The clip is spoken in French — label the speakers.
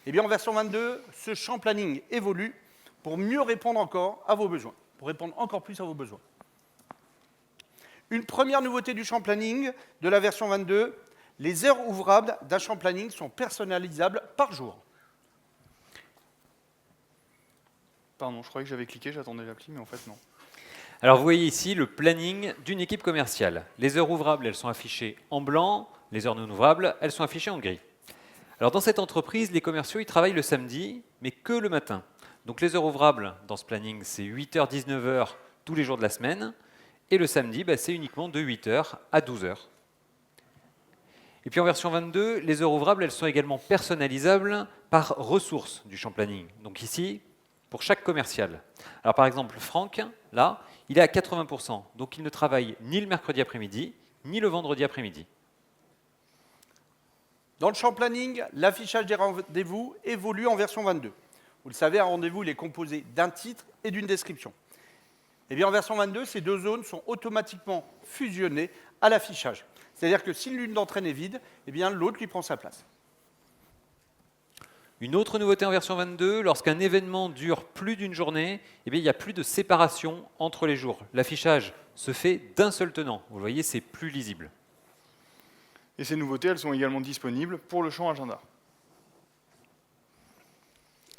Speaker 1: Eh bien, en version 22, ce champ planning évolue pour mieux répondre encore à vos besoins, pour répondre encore plus à vos besoins. Une première nouveauté du champ planning de la version 22, les heures ouvrables d'un champ planning sont personnalisables par jour.
Speaker 2: Pardon, je croyais que j'avais cliqué, j'attendais l'appli, mais en fait non.
Speaker 3: Alors vous voyez ici le planning d'une équipe commerciale. Les heures ouvrables, elles sont affichées en blanc, les heures non ouvrables, elles sont affichées en gris. Alors dans cette entreprise, les commerciaux, ils travaillent le samedi, mais que le matin. Donc les heures ouvrables dans ce planning, c'est 8h-19h tous les jours de la semaine, et le samedi, c'est uniquement de 8h à 12h. Et puis en version 22, les heures ouvrables, elles sont également personnalisables par ressources du champ planning. Donc ici, pour chaque commercial. Alors par exemple, Franck, là, il est à 80%, donc il ne travaille ni le mercredi après-midi, ni le vendredi après-midi.
Speaker 1: Dans le champ planning, l'affichage des rendez-vous évolue en version 22. Vous le savez, un rendez-vous il est composé d'un titre et d'une description. Eh bien, en version 22, ces deux zones sont automatiquement fusionnées à l'affichage. C'est-à-dire que si l'une d'entre elles est vide, eh bien l'autre lui prend sa place.
Speaker 3: Une autre nouveauté en version 22, lorsqu'un événement dure plus d'une journée, eh bien, il n'y a plus de séparation entre les jours. L'affichage se fait d'un seul tenant. Vous le voyez, c'est plus lisible.
Speaker 2: Et ces nouveautés, elles sont également disponibles pour le champ agenda.